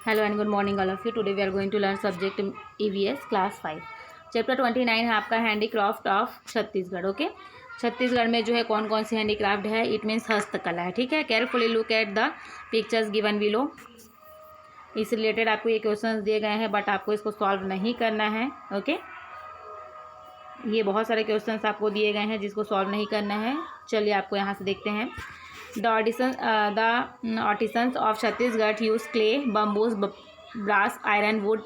Hello and good morning all of you. Today we are going to learn subject EVS class 5. Chapter 29 है आपका handicraft of Chhattisgarh. Okay, Chhattisgarh में जो है कौन कौन सी हैंडीक्राफ्ट है, इट मीन्स हस्तकला है. ठीक है, carefully look at the pictures given below. इससे रिलेटेड आपको ये क्वेश्चंस दिए गए हैं बट आपको इसको सॉल्व नहीं करना है. ओके, ये बहुत सारे क्वेश्चंस आपको दिए गए हैं जिसको सॉल्व नहीं करना है. चलिए आपको यहाँ से देखते हैं. The artisans of Chhattisgarh use clay, bamboos, brass, iron, wood,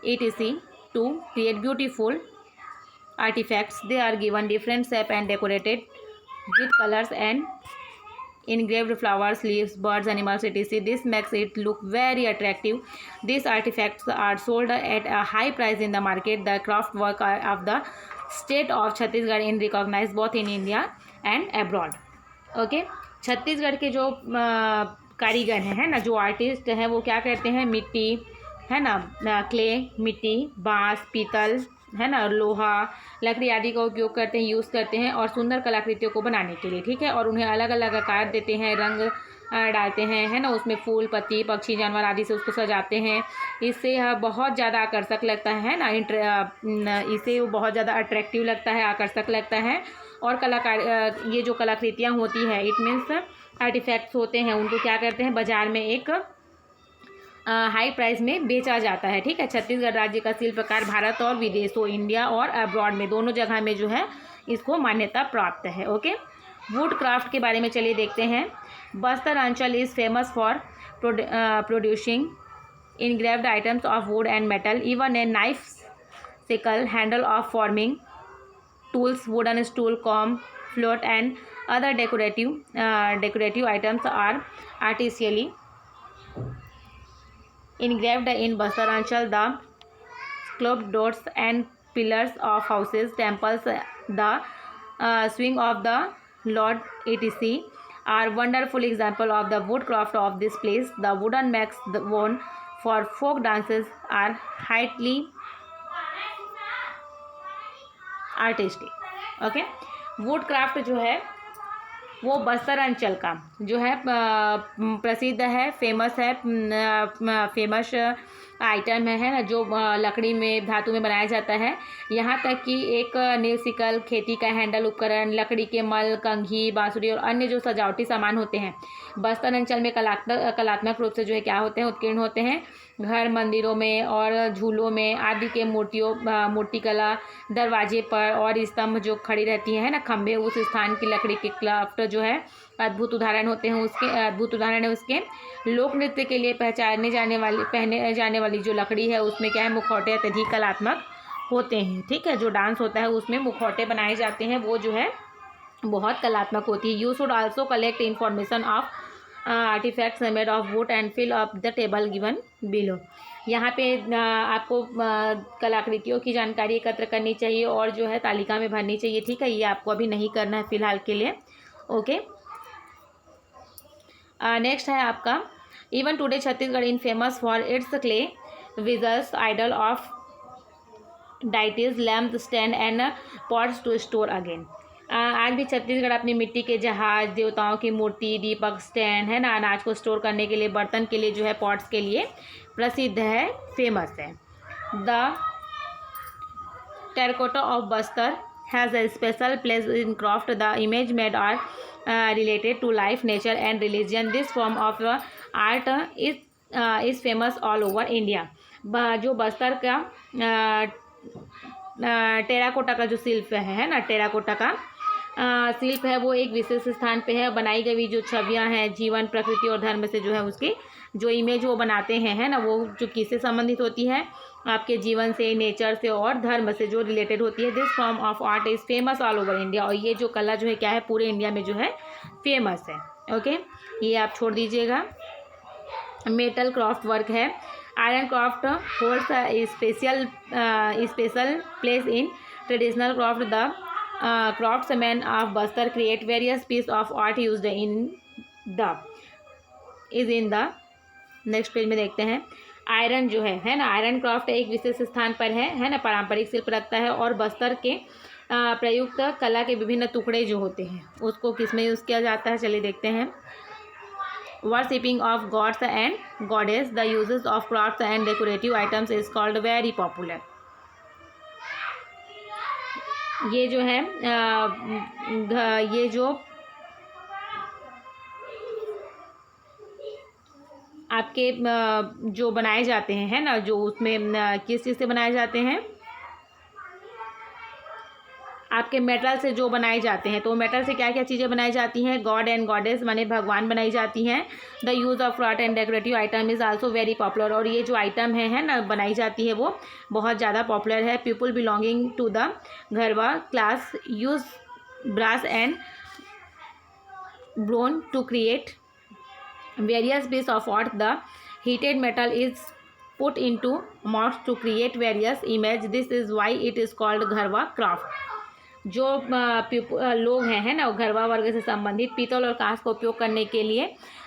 etc. to create beautiful artifacts. They are given different shape and decorated with colors and engraved flowers, leaves, birds, animals, etc. This makes it look very attractive. These artifacts are sold at a high price in the market. The craft work of the state of Chhattisgarh is recognized both in India and abroad. Okay. Chhattisgarh के जो कारीगर हैं ना, जो artist हैं, वो क्या करते हैं, मिट्टी है ना, क्ले, मिट्टी, बांस, पीतल है ना, लोहा, लकड़ी आदि का उपयोग करते हैं, यूज़ करते हैं और सुंदर कलाकृतियों को बनाने के लिए. ठीक है, और उन्हें अलग अलग आकार देते हैं, रंग डालते हैं, है ना, उसमें फूल, पत्ती, पक्षी, जानवर आदि से उसको सजाते हैं. इससे बहुत ज़्यादा आकर्षक लगता है ना, इससे वो बहुत ज़्यादा अट्रैक्टिव लगता है, आकर्षक लगता है. और कलाकार ये जो कलाकृतियाँ होती है, इट मीन्स आर्टिफैक्ट्स होते हैं, उनको क्या करते हैं, बाज़ार में एक हाई प्राइस में बेचा जाता है. ठीक है, छत्तीसगढ़ राज्य का शिल्पकार भारत और विदेशों, इंडिया और अब्रॉड में, दोनों जगह में जो है इसको मान्यता प्राप्त है. ओके, वुड क्राफ्ट के बारे में चलिए देखते हैं. बस्तर अंचल is famous for producing engraved items of wood and metal. Even a knife, sickle, handle of forming tools, wooden stool, comb, float and other decorative items are artificially engraved in Bastar Anchal. The sculpted doors and pillars of houses, temples, the swing of the Lord etc. are wonderful example of the woodcraft of this place. The wooden makes the worn for folk dances are highly artistic. Okay, would craft जो है वो बस्तर अंचल का जो है प्रसिद्ध है, famous है, फेमस आइटम है ना, जो लकड़ी में, धातु में बनाया जाता है. यहाँ तक कि एक न्यूसिकल, खेती का हैंडल उपकरण, लकड़ी के मल, कंघी, बांसुरी और अन्य जो सजावटी सामान होते हैं, बस्तर अंचल में कलात्मक रूप से जो है क्या होते हैं, उत्कीर्ण होते हैं. घर, मंदिरों में और झूलों में आदि के मूर्तिकला, दरवाजे पर और स्तंभ जो खड़ी रहती है ना, खंभे, उस स्थान की लकड़ी के क्राफ्ट जो है अद्भुत उदाहरण होते हैं. अद्भुत उदाहरण है उसके. लोक नृत्य के लिए पहने जाने वाली जो लकड़ी है, उसमें क्या है, मुखौटे अत्यधिक कलात्मक होते हैं. ठीक है, जो डांस होता है उसमें मुखौटे बनाए जाते हैं, वो जो है बहुत कलात्मक होती है. You should also collect information of artefacts made of wood and fill up the table given below. यहाँ पे आपको कलाकृतियों की जानकारी एकत्र करनी चाहिए और जो है तालिका में भरनी चाहिए. ठीक है, ये आपको अभी नहीं करना है फिलहाल के लिए. ओके, नेक्स्ट है आपका. Even today Chhattisgarh in famous for its clay vessels, idol of deities, lamp stand and pots to store again. आज भी छत्तीसगढ़ अपनी मिट्टी के जहाज, देवताओं की मूर्ति, दीपक, स्टैंड है ना, अनाज को स्टोर करने के लिए, बर्तन के लिए जो है, पॉट्स के लिए प्रसिद्ध है, फेमस है. The terracotta of Bastar has a special place in craft. The image made are related to life, nature and religion. This form of art is famous all over India. जो बस्तर का टेराकोटा का जो शिल्प है ना, टेराकोटा का शिल्प है, वो एक विशेष स्थान पे है. बनाई गई जो छवियां हैं, जीवन, प्रकृति और धर्म से जो है उसकी जो इमेज वो बनाते हैं, है ना, वो जो किससे संबंधित होती है, आपके जीवन से, नेचर से और धर्म से जो रिलेटेड होती है. This form of art is famous all over India. और ये जो कला जो है क्या है, पूरे इंडिया में जो है फेमस है. ओके, ये आप छोड़ दीजिएगा. मेटल क्राफ्ट वर्क है. Iron craft holds special place in traditional craft. The craftsmen of Bastar create various piece of art used in the next page में देखते हैं. आयरन जो है ना, आयरन क्राफ्ट एक विशेष स्थान पर है ना, पारंपरिक शिल्प रखता है और बस्तर के प्रयुक्त कला के विभिन्न टुकड़े जो होते हैं उसको किस में यूज़ किया जाता है, चलिए देखते हैं. worshipping of gods and goddess. The uses of crafts and decorative items is called very popular. ये जो है ये जो आपके जो बनाए जाते हैं, है ना, जो उसमें किस चीज़ से बनाए जाते हैं, आपके मेटल से जो बनाए जाते हैं। तो मेटल से क्या क्या चीज़ें बनाई जाती हैं? गॉड एंड गॉडेस माने भगवान बनाई जाती हैं। The use of craft and decorative item is also very popular. और ये जो आइटम है ना, बनाई जाती है, वो बहुत ज़्यादा पॉपुलर है। People belonging to the Gharwa class use brass and bronze to create various piece of art. The heated metal is put into moths to create various image. This is why it is called घरवा craft. जो लोग हैं, है ना, घरवा वर्ग से संबंधित पीतल और कांस का उपयोग करने के लिए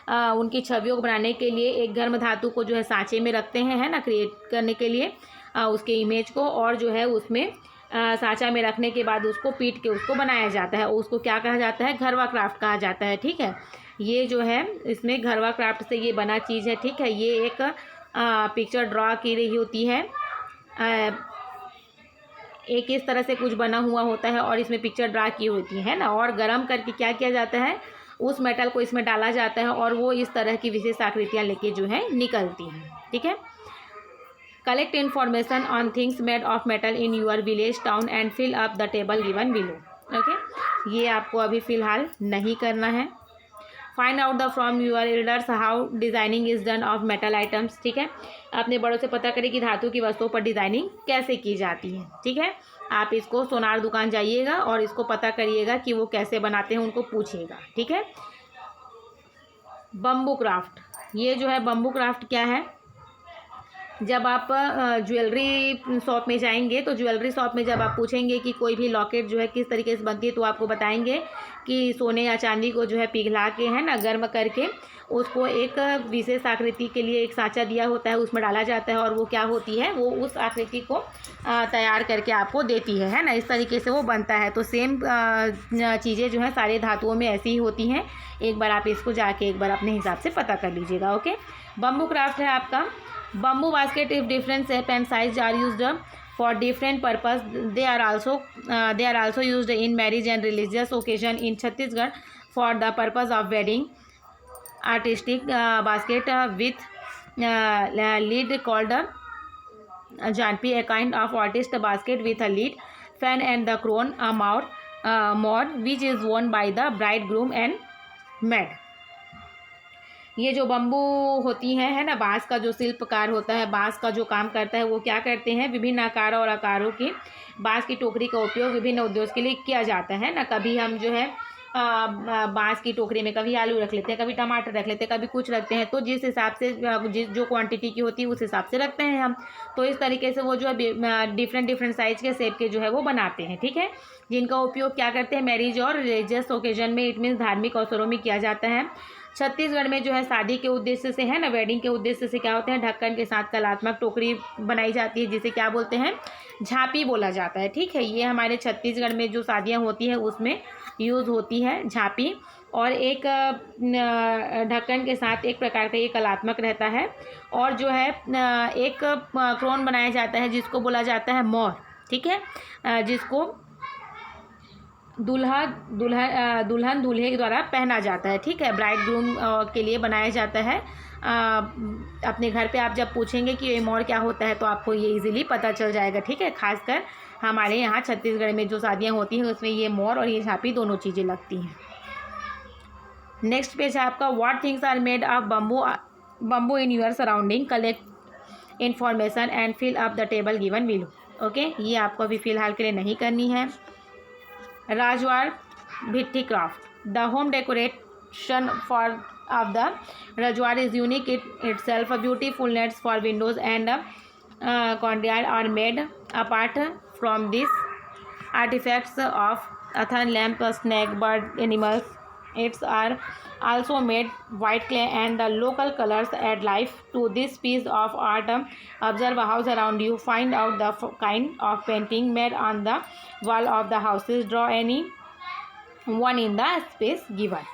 उनकी छवियों को बनाने के लिए एक गर्म धातु को जो है सांचे में रखते हैं, है ना, क्रिएट करने के लिए उसके इमेज को, और जो है उसमें सांचा में रखने के बाद उसको पीट के उसको बनाया जाता है। उसको क्या कहा जाता है? घरवा क्राफ्ट कहा जाता है। ठीक है, ये जो है इसमें घरवा क्राफ्ट से ये बना चीज़ है। ठीक है, ये एक पिक्चर ड्रॉ की रही होती है, एक इस तरह से कुछ बना हुआ होता है और इसमें पिक्चर ड्रा की होती है ना, और गर्म करके क्या किया जाता है? उस मेटल को इसमें डाला जाता है और वो इस तरह की विशेष आकृतियाँ लेके जो है निकलती हैं। ठीक है, collect information on things made of metal in your village town and fill up the table given below. Okay, ये आपको अभी फ़िलहाल नहीं करना है। Find out the from your elders how designing is done of metal items. ठीक है, अपने बड़ों से पता करें कि धातु की वस्तुओं पर डिज़ाइनिंग कैसे की जाती है। ठीक है, आप इसको सोनार दुकान जाइएगा और इसको पता करिएगा कि वो कैसे बनाते हैं, उनको पूछिएगा। ठीक है, बम्बू क्राफ्ट। ये जो है बम्बू क्राफ्ट क्या है? जब आप ज्वेलरी शॉप में जाएंगे तो ज्वेलरी शॉप में जब आप पूछेंगे कि कोई भी लॉकेट जो है किस तरीके से बनती है, तो आपको बताएंगे कि सोने या चांदी को जो है पिघला के, है ना, गर्म करके उसको एक विशेष आकृति के लिए एक सांचा दिया होता है, उसमें डाला जाता है और वो क्या होती है, वो उस आकृति को तैयार करके आपको देती है ना, इस तरीके से वो बनता है। तो सेम चीज़ें जो है सारे धातुओं में ऐसी ही होती हैं। एक बार आप इसको जाके एक बार अपने हिसाब से पता कर लीजिएगा। ओके, बम्बू क्राफ्ट है आपका। Bamboo basket if different shape and size are used for different purpose. They are also used in marriage and religious occasion in Chhattisgarh for the purpose of wedding. Artistic basket with lid called janpi, a kind of artist basket with a lid, fan and the crown, a mod which is worn by the bridegroom and maid. ये जो bamboo होती हैं, है ना, बाँस का जो शिल्पकार होता है, बाँस का जो काम करता है, वो क्या करते हैं? विभिन्न आकारों और आकारों की बाँस की टोकरी का उपयोग विभिन्न उद्देश्य के लिए किया जाता है ना। कभी हम जो है बाँस की टोकरी में कभी आलू रख लेते हैं, कभी टमाटर रख लेते हैं, कभी कुछ रखते हैं। तो जिस हिसाब से जो क्वांटिटी की होती है उस हिसाब से रखते हैं हम। तो इस तरीके से वो जो है डिफरेंट साइज़ के शेप के जो है वो बनाते हैं। ठीक है, जिनका उपयोग क्या करते हैं? मैरिज और रिलीजियस ओकेजन में, इट मीन्स धार्मिक अवसरों में किया जाता है। छत्तीसगढ़ में जो है शादी के उद्देश्य से, है ना, वेडिंग के उद्देश्य से क्या होते हैं? ढक्कन के साथ कलात्मक टोकरी बनाई जाती है, जिसे क्या बोलते हैं? झांपी बोला जाता है। ठीक है, ये हमारे छत्तीसगढ़ में जो शादियां होती हैं उसमें यूज़ होती है झांपी। और एक ढक्कन के साथ एक प्रकार का ये कलात्मक रहता है, और जो है एक क्रोन बनाया जाता है जिसको बोला जाता है मोर। ठीक है, जिसको दुल्हन दूल्हे के द्वारा पहना जाता है। ठीक है, ब्राइड ग्रूम के लिए बनाया जाता है। अपने घर पे आप जब पूछेंगे कि ये मोर क्या होता है तो आपको ये इजीली पता चल जाएगा। ठीक है, खासकर हमारे यहाँ छत्तीसगढ़ में जो शादियाँ होती हैं उसमें ये मोर और ये झांपी दोनों चीज़ें लगती हैं। नेक्स्ट पेज है आपका, what things are made of bamboo in your surrounding, collect information and fill up the table given below. Okay, ये आपको अभी फ़िलहाल के लिए नहीं करनी है। Rajwar Bhitti craft, the home decoration for of the rajwar is unique itself. Beautiful nets for windows and courtyard are made. Apart from this, artifacts of earthen lamp, snake, bird, animals, it's are also made. White clay and the local colors add life to this piece of art. Observe a house around you, find out the kind of painting made on the wall of the houses. Draw any one in the space given.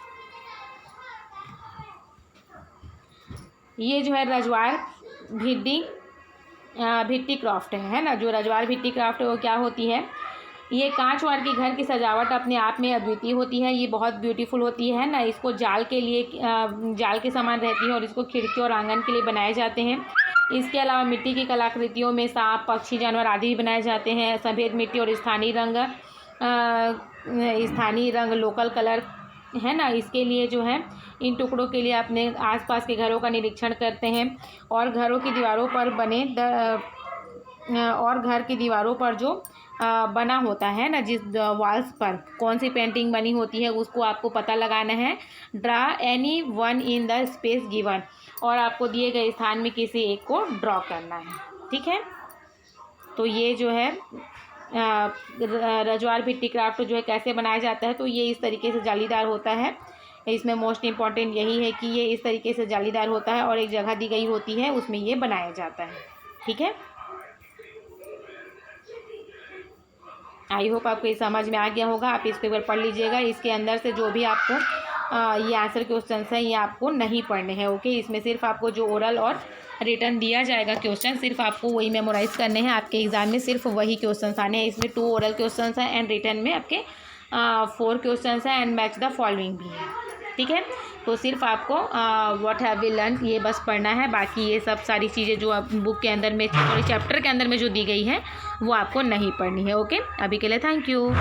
ये जो है रजवाड़ भित्ति craft है ना। जो रजवाड़ भित्ति craft है वो क्या होती है, ये कांच वार की घर की सजावट अपने आप में अद्वितीय होती है। ये बहुत ब्यूटीफुल होती है ना। इसको जाल के लिए जाल के समान रहती है और इसको खिड़की और आंगन के लिए बनाए जाते हैं। इसके अलावा मिट्टी की कलाकृतियों में सांप, पक्षी, जानवर आदि भी बनाए जाते हैं। सफ़ेद मिट्टी और स्थानीय रंग लोकल कलर है ना, इसके लिए जो है इन टुकड़ों के लिए अपने आसपास के घरों का निरीक्षण करते हैं और घरों की दीवारों पर और घर की दीवारों पर जो बना होता है ना, जिस वॉल्स पर कौन सी पेंटिंग बनी होती है उसको आपको पता लगाना है। Draw any one in the space given, और आपको दिए गए स्थान में किसी एक को ड्रॉ करना है। ठीक है, तो ये जो है रजवाड़ भित्ति क्राफ्ट जो है कैसे बनाया जाता है, तो ये इस तरीके से जालीदार होता है। इसमें मोस्ट इम्पॉर्टेंट यही है कि ये इस तरीके से जालीदार होता है और एक जगह दी गई होती है, उसमें ये बनाया जाता है। ठीक है, आई होप आपको ये समझ में आ गया होगा। आप इसको एक बार पढ़ लीजिएगा। इसके अंदर से जो भी आपको ये आंसर क्वेश्चन हैं ये आपको नहीं पढ़ने हैं। ओके, इसमें सिर्फ आपको जो ओरल और रिटर्न दिया जाएगा क्वेश्चन, सिर्फ आपको वही मेमोराइज़ करने हैं। आपके एग्जाम में सिर्फ वही क्वेश्चन आने हैं। इसमें 2 ओरल क्वेश्चन हैं एंड रिटर्न में आपके 4 क्वेश्चन हैं एंड मैच द फॉलोइंग भी है। ठीक है, तो सिर्फ आपको व्हाट हैव वी लर्न ये बस पढ़ना है। बाकी ये सब सारी चीज़ें जो आप बुक के अंदर में, सॉरी चैप्टर के अंदर में जो दी गई है वो आपको नहीं पढ़नी है। ओके, अभी के लिए थैंक यू।